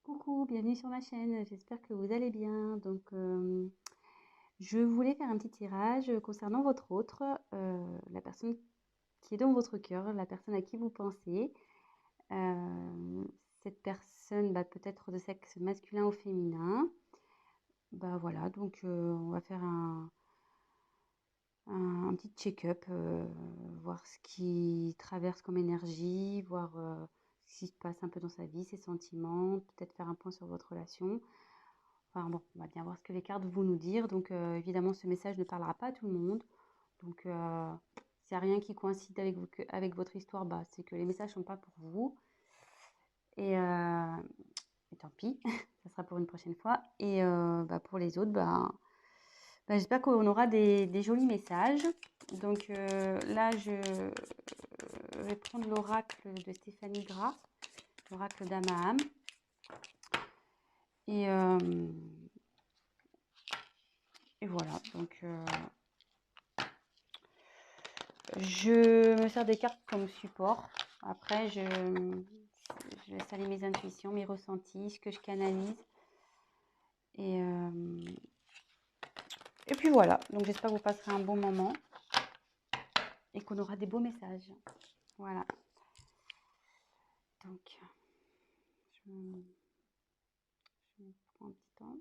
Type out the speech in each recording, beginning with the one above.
Coucou, bienvenue sur ma chaîne, j'espère que vous allez bien. Je voulais faire un petit tirage concernant votre autre, la personne qui est dans votre cœur, la personne à qui vous pensez. Euh, Cette personne, peut-être de sexe masculin ou féminin. Voilà, on va faire un petit check-up, voir ce qui traverse comme énergie, voir ce qui se passe un peu dans sa vie, ses sentiments, peut-être faire un point sur votre relation. Enfin bon, on va bien voir ce que les cartes vont nous dire. Évidemment, ce message ne parlera pas à tout le monde. Donc, s'il n'y a rien qui coïncide avec votre histoire, c'est que les messages ne sont pas pour vous. Et, euh, et tant pis, ça sera pour une prochaine fois. Pour les autres, j'espère qu'on aura des jolis messages. Là, je vais prendre l'oracle de Stéphanie Gras, l'oracle d'Amaham. Et, euh, et voilà, je me sers des cartes comme support. Après, je laisse aller mes intuitions, mes ressentis, ce que je canalise. Et, euh, et puis voilà, donc j'espère que vous passerez un bon moment et qu'on aura des beaux messages. Voilà. Donc, je prends un petit temps.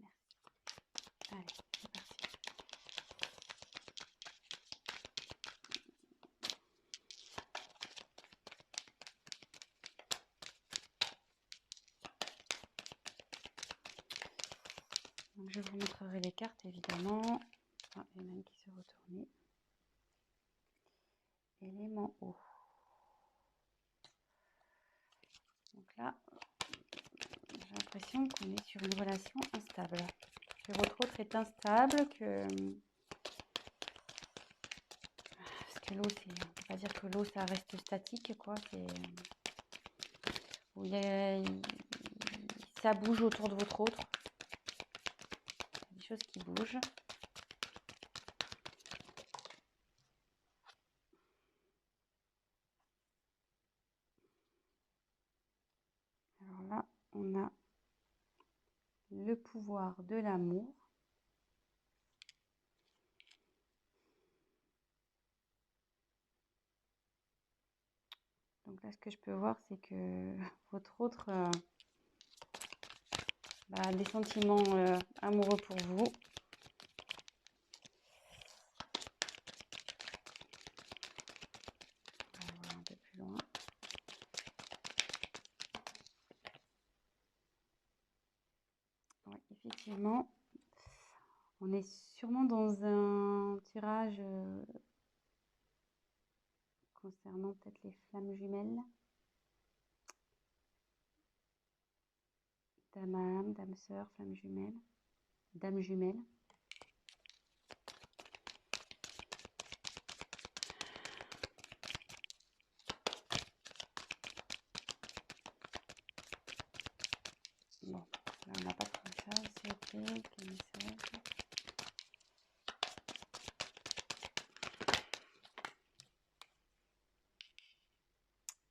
Merci. Allez, c'est parti. Donc, je vous montrerai les cartes, évidemment. Ah, il y en a une qui s'est retournée. Élément eau. Donc là, j'ai l'impression qu'on est sur une relation instable. Que votre autre est instable, parce que l'eau, on ne peut pas dire que l'eau, ça reste statique, quoi. Ça bouge autour de votre autre. Il y a des choses qui bougent. Alors là, on a le pouvoir de l'amour. Donc là, ce que je peux voir, c'est que votre autre a des sentiments amoureux pour vous. On va voir un peu plus loin. Oui, effectivement, on est sûrement dans un tirage concernant peut-être les flammes jumelles. Dame âme, dame sœur, flamme jumelle, dame jumelle. Bon, là on n'a pas trop ça, c'est ok, quel message.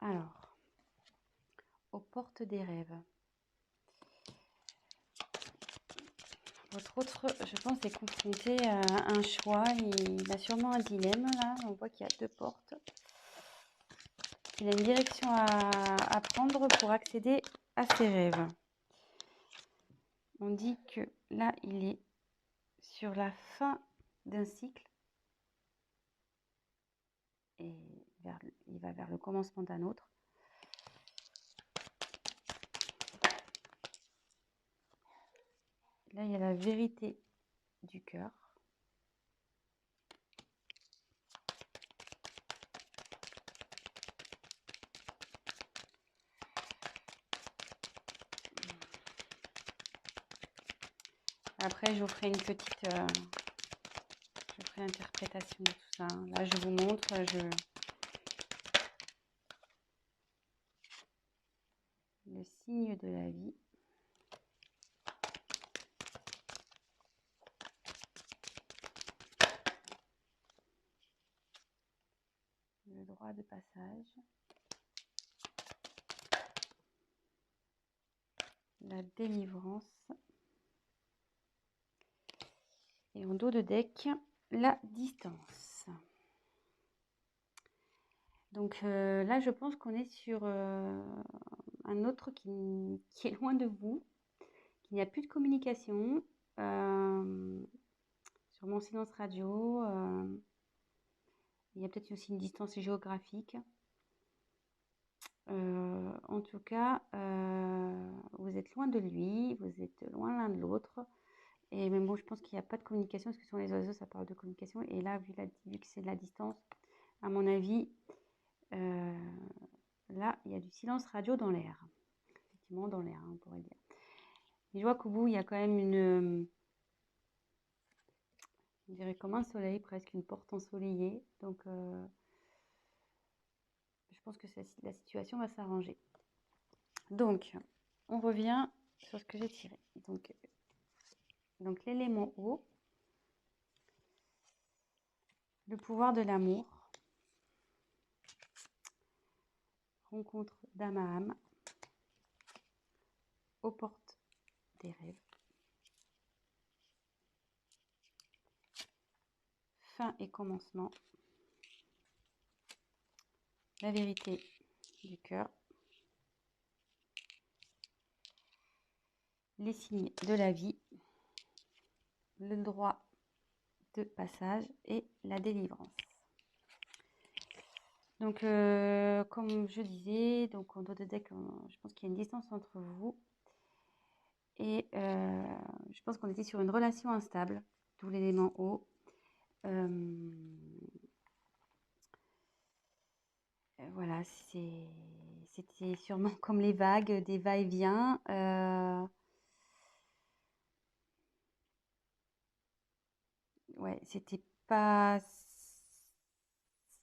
Alors, aux portes des rêves. Votre autre, je pense, est confronté à un choix. Il a sûrement un dilemme là. On voit qu'il y a deux portes. Il a une direction à prendre pour accéder à ses rêves. On dit que là, il est sur la fin d'un cycle et il va vers le commencement d'un autre. Là, il y a la vérité du cœur. Après, je vous ferai une petite interprétation de tout ça. Là, je vous montre, le signe de la vie. 3 de passage. La délivrance. Et en dos de deck, la distance. Donc là, je pense qu'on est sur un autre qui est loin de vous, qu'il n'y a plus de communication. Sur mon silence radio, il y a peut-être aussi une distance géographique. En tout cas, vous êtes loin de lui, vous êtes loin l'un de l'autre. Et même bon, je pense qu'il n'y a pas de communication, parce que sur les oiseaux, ça parle de communication. Et là, vu que c'est de la distance, à mon avis, là, il y a du silence radio dans l'air. Effectivement, dans l'air, on pourrait dire. Mais je vois qu'au bout, il y a quand même on dirait comme un soleil, presque une porte ensoleillée. Donc, je pense que la situation va s'arranger. Donc, on revient sur ce que j'ai tiré. Donc l'élément eau, le pouvoir de l'amour, rencontre d'âme à âme, aux portes des rêves, fin et commencement, la vérité du cœur, les signes de la vie, le droit de passage et la délivrance. Donc, comme je disais, donc en dos de deck, je pense qu'il y a une distance entre vous. Et je pense qu'on était sur une relation instable, d'où l'élément eau. Voilà, c'était sûrement comme les vagues, des va-et-vient. Ouais, c'était pas.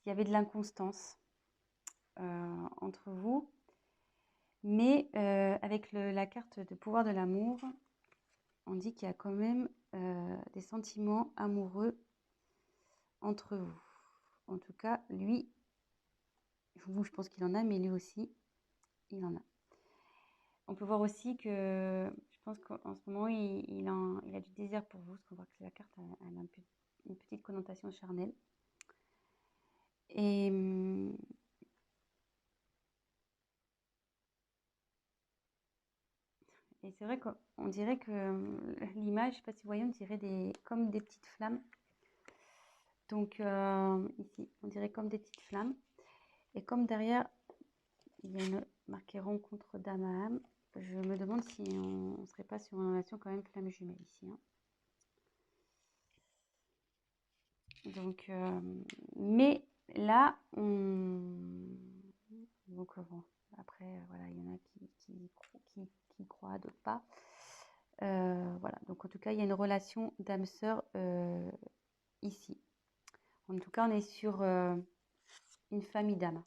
Il y avait de l'inconstance entre vous. Mais avec la carte de pouvoir de l'amour, on dit qu'il y a quand même des sentiments amoureux entre vous. En tout cas, lui, vous, je pense qu'il en a, mais lui aussi, il en a. On peut voir aussi que je pense qu'en ce moment, il a du désir pour vous, parce qu'on voit que la carte elle a une petite connotation charnelle. Et c'est vrai qu'on dirait que l'image, je ne sais pas si vous voyez, on dirait comme des petites flammes. Donc ici, on dirait comme des petites flammes. Et comme derrière, il y a une marquée rencontre d'âme à âme, je me demande si on ne serait pas sur une relation quand même flamme jumelle ici. Hein. Donc, mais là, donc bon, après, voilà, il y en a qui croient, d'autres pas. Voilà, donc en tout cas, il y a une relation d'âme-sœur ici. En tout cas, on est sur une famille d'âmes.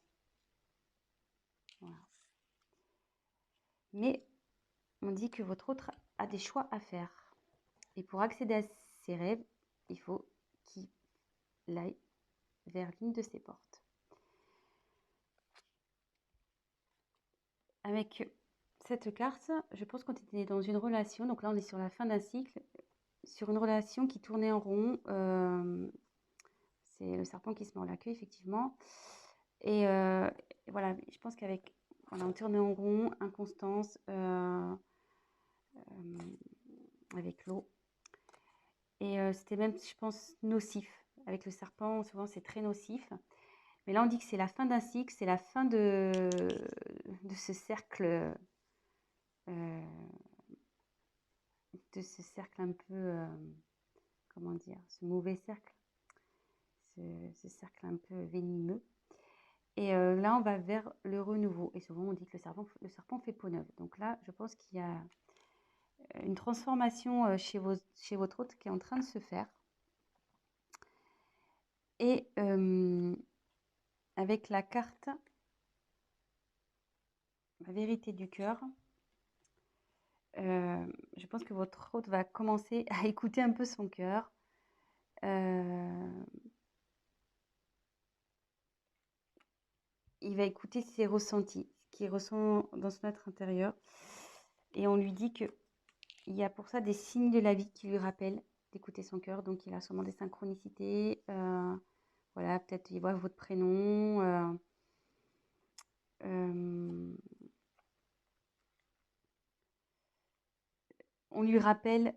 Voilà. Mais on dit que votre autre a des choix à faire. Et pour accéder à ses rêves, il faut qu'il aille vers l'une de ses portes. Avec cette carte, je pense qu'on était dans une relation, donc là on est sur la fin d'un cycle, sur une relation qui tournait en rond. C'est le serpent qui se mord la queue, effectivement. Et voilà, je pense qu'avec, voilà, on tournait en rond, inconstance, avec l'eau. Et c'était même, je pense, nocif. Avec le serpent, souvent c'est très nocif. Mais là, on dit que c'est la fin d'un cycle, c'est la fin de ce cercle, un peu, comment dire, ce mauvais cercle, ce cercle un peu venimeux. Et là, on va vers le renouveau. Et souvent, on dit que le serpent fait peau neuve. Donc là, je pense qu'il y a une transformation chez votre hôte qui est en train de se faire. Et avec la carte, la vérité du cœur, je pense que votre hôte va commencer à écouter un peu son cœur. il va écouter ses ressentis, ce qu'il ressent dans son être intérieur. Et on lui dit qu'il y a pour ça des signes de la vie qui lui rappellent d'écouter son cœur. Donc, il a sûrement des synchronicités. Voilà, peut-être il voit votre prénom. On lui rappelle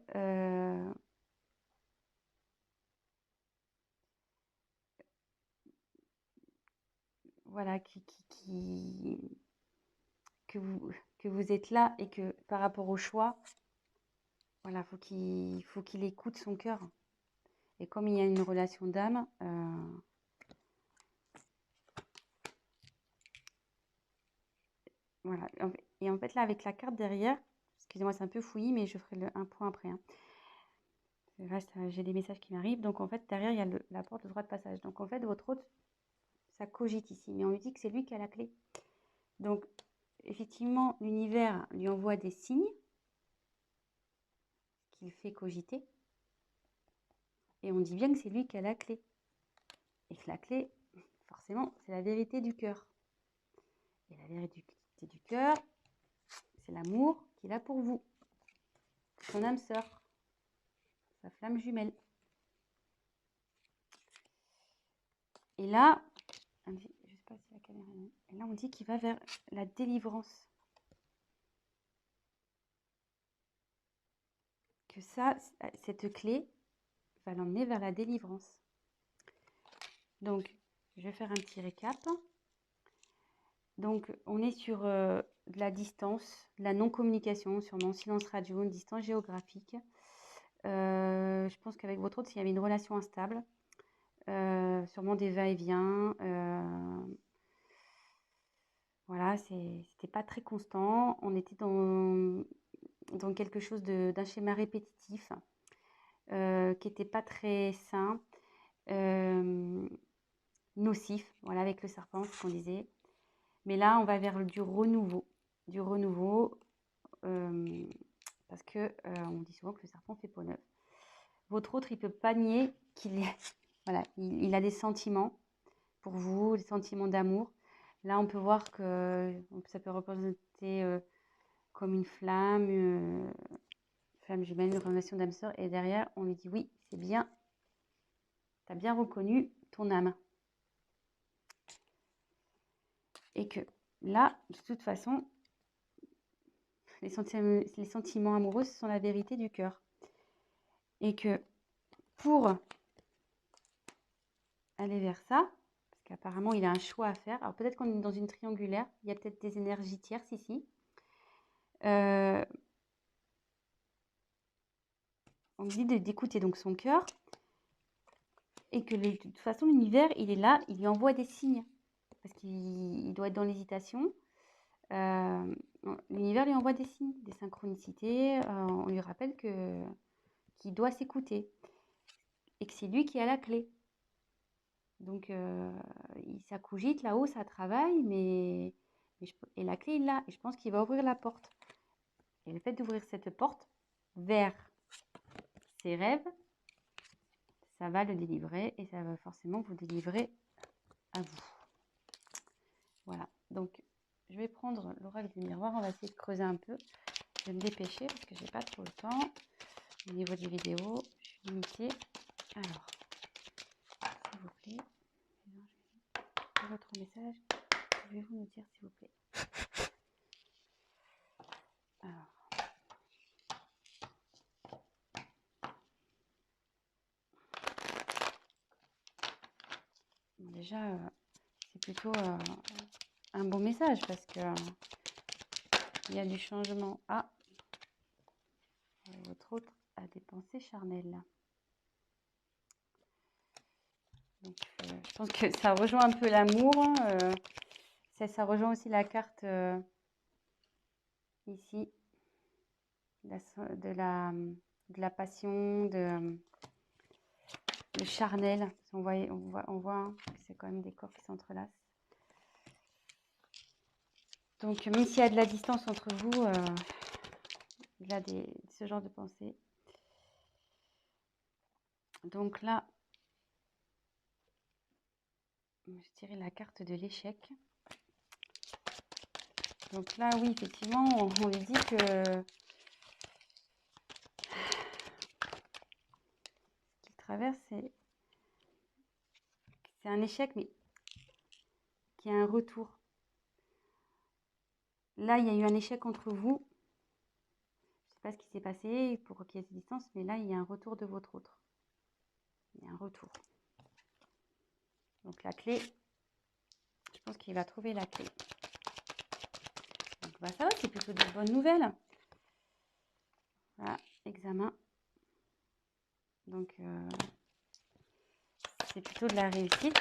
voilà, que vous êtes là et que par rapport au choix, voilà, faut qu'il écoute son cœur. Et comme il y a une relation d'âme, voilà. Et en fait, là, avec la carte derrière, excusez-moi, c'est un peu fouillis, mais je ferai un point après. Hein. Là, j'ai des messages qui m'arrivent. Donc, en fait, derrière, il y a la porte de droit de passage. Donc, en fait, votre hôte, ça cogite ici. Mais on lui dit que c'est lui qui a la clé. Donc, effectivement, l'univers lui envoie des signes qu'il fait cogiter. Et on dit bien que c'est lui qui a la clé. Et que la clé, forcément, c'est la vérité du cœur. Et la vérité du cœur, c'est l'amour qu'il a pour vous. Son âme sœur. Sa flamme jumelle. Et là, je ne sais pas si la caméra est là. Et là, on dit qu'il va vers la délivrance. Que ça, cette clé va l'emmener vers la délivrance. Donc, je vais faire un petit récap. Donc, on est sur de la distance, de la non-communication, sûrement silence radio, une distance géographique. Je pense qu'avec votre autre, s'il y avait une relation instable, sûrement des va-et-vient. Voilà, c'était pas très constant. On était dans quelque chose d'un schéma répétitif qui n'était pas très sain, nocif, voilà, avec le serpent, ce qu'on disait. Mais là, on va vers du renouveau, parce que on dit souvent que le serpent fait peau neuve. Votre autre, il ne peut pas nier qu'il voilà, il a des sentiments pour vous, des sentiments d'amour. Là, on peut voir que ça peut représenter comme une flamme jumelle, une relation d'âme sœur. Et derrière, on lui dit oui, c'est bien, tu as bien reconnu ton âme. Et que là, de toute façon, les sentiments amoureux, ce sont la vérité du cœur. Et que pour aller vers ça, parce qu'apparemment, il a un choix à faire. Alors peut-être qu'on est dans une triangulaire, il y a peut-être des énergies tierces ici. On dit d'écouter donc son cœur et que de toute façon, l'univers, il est là, il lui envoie des signes. Parce qu'il doit être dans l'hésitation. L'univers lui envoie des signes, des synchronicités. On lui rappelle qu'il doit s'écouter et que c'est lui qui a la clé. Donc, ça cogite là-haut, ça travaille, et la clé, il l'a. Et je pense qu'il va ouvrir la porte. Et le fait d'ouvrir cette porte vers ses rêves, ça va le délivrer et ça va forcément vous délivrer à vous. Voilà. Donc, je vais prendre l'oracle du miroir. On va essayer de creuser un peu. Je vais me dépêcher parce que j'ai pas trop le temps. Au niveau des vidéos, je suis limitée. Alors, s'il vous plaît, votre message, pouvez-vous nous dire s'il vous plaît? Alors, bon, déjà, c'est plutôt un bon message parce que il y a du changement. Ah, votre autre a des pensées charnelles. Donc, je pense que ça rejoint un peu l'amour. Ça rejoint aussi la carte ici de la passion, le charnel. On voit que c'est quand même des corps qui s'entrelacent. Donc, même s'il y a de la distance entre vous, il y a ce genre de pensée. Donc là, je dirais la carte de l'échec. Donc là, oui, effectivement, on lui dit que ce qu'il traverse, c'est un échec, mais qui a un retour. Là, il y a eu un échec entre vous. Je ne sais pas ce qui s'est passé pour qu'il y ait cette distance, mais là, il y a un retour de votre autre. Il y a un retour. Donc la clé, je pense qu'il va trouver la clé. Donc bah, ça va, c'est plutôt de bonnes nouvelles. Voilà, examen. Donc c'est plutôt de la réussite.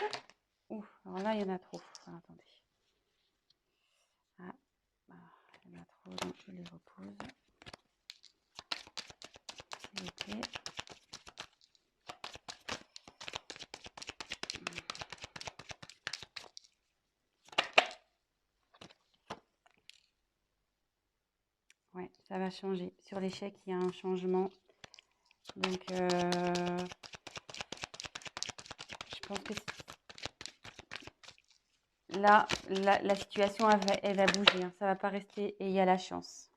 Ouf, alors là, il y en a trop. Alors, attendez. Ah, il y en a trop, donc je les repose. S'il vous plaît. Ouais, ça va changer. Sur l'échec, il y a un changement. Donc, je pense que là, la situation, elle va bouger. Hein. Ça ne va pas rester. Et il y a la chance.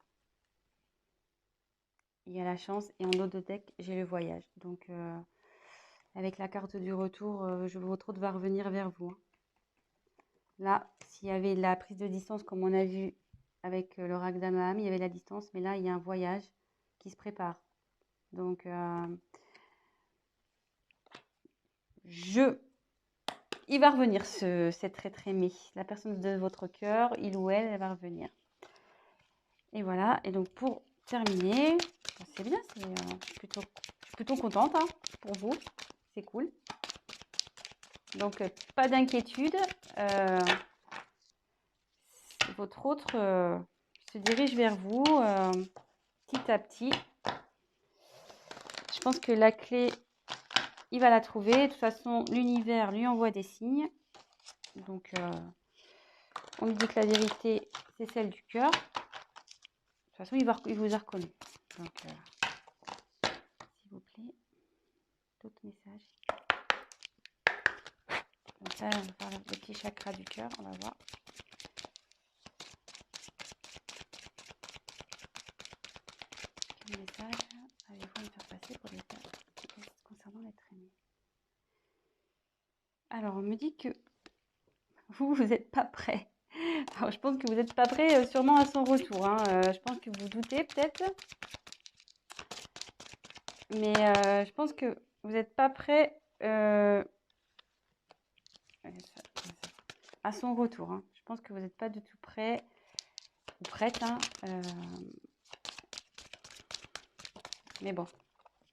Il y a la chance. Et en haut de deck, j'ai le voyage. Donc, avec la carte du retour, votre autre va revenir vers vous. Hein. Là, s'il y avait la prise de distance, comme on a vu avec l'oracle d'Amaham, il y avait la distance. Mais là, il y a un voyage qui se prépare. Donc, il va revenir, cet être aimé. La personne de votre cœur, il ou elle va revenir. Et voilà. Et donc, pour terminer, c'est bien. Je suis plutôt contente hein, pour vous. C'est cool. Donc, pas d'inquiétude. Votre autre se dirige vers vous petit à petit. Je pense que la clé, il va la trouver. De toute façon, l'univers lui envoie des signes. Donc, on lui dit que la vérité, c'est celle du cœur. De toute façon, il vous a reconnu. Donc, s'il vous plaît, d'autres messages. Comme ça, on va faire le petit chakra du cœur. On va voir. Quel message avez-vous à me faire passer pour les cas concernant l'être aimé? Alors, on me dit que vous n'êtes pas prêt. Alors, je pense que vous n'êtes pas prêt sûrement à son retour. Hein. Je pense que vous doutez peut-être. Mais je pense que vous n'êtes pas prêt à son retour. Hein. Je pense que vous n'êtes pas du tout prêt ou prête. Hein. Mais bon,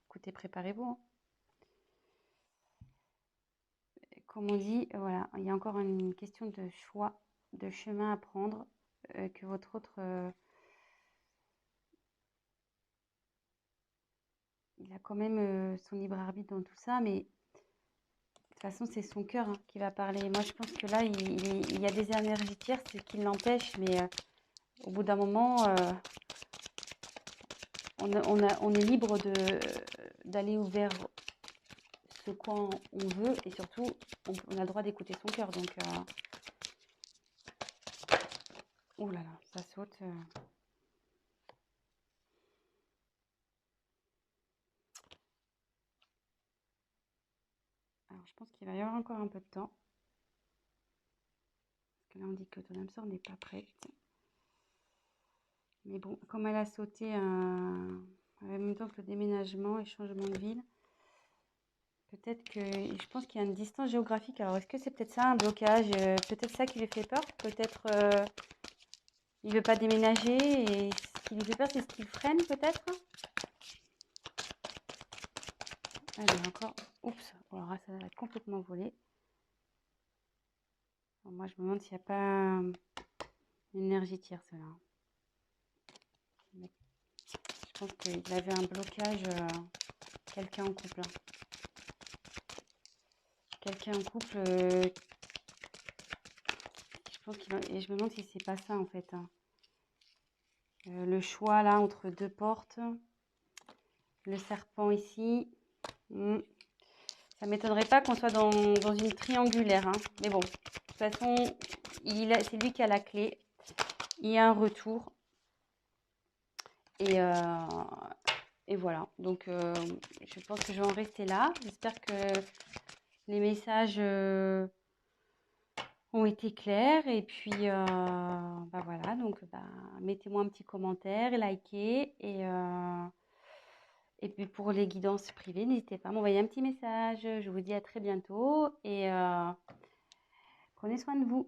écoutez, préparez-vous. Hein. Comme on dit, voilà, il y a encore une question de choix, de chemin à prendre, que votre autre... il a quand même son libre arbitre dans tout ça, mais de toute façon, c'est son cœur hein, qui va parler. Moi, je pense que là, il y a des énergies tierces qui l'empêchent, mais au bout d'un moment, on est libre d'aller vers ce quoi on veut, et surtout, on a le droit d'écouter son cœur. Donc, oh là là, ça saute. Alors, je pense qu'il va y avoir encore un peu de temps. Parce que là, on dit que ton âme sœur n'est pas prête. Mais bon, comme elle a sauté en même temps que le déménagement et changement de ville, peut-être que... Je pense qu'il y a une distance géographique. Alors, est-ce que c'est peut-être ça, un blocage? Peut-être ça qui lui fait peur. Peut-être il ne veut pas déménager. Et ce qui lui fait peur, c'est ce qui le freine, peut-être. Allez, encore... Oups, alors là, ça va être complètement volé. Alors, moi, je me demande s'il n'y a pas une énergie tierce, là. Je pense qu'il avait un blocage, quelqu'un en couple. Hein. Quelqu'un en couple, je pense et je me demande si c'est pas ça en fait. Hein. Le choix là entre deux portes, le serpent ici. Ça m'étonnerait pas qu'on soit dans une triangulaire. Hein. Mais bon, de toute façon, c'est lui qui a la clé. il y a un retour. Et, et voilà. Donc, je pense que je vais en rester là. J'espère que les messages ont été clairs. Et puis, bah voilà. Donc, bah, mettez-moi un petit commentaire, likez. Et puis, pour les guidances privées, n'hésitez pas à m'envoyer un petit message. Je vous dis à très bientôt. Et prenez soin de vous.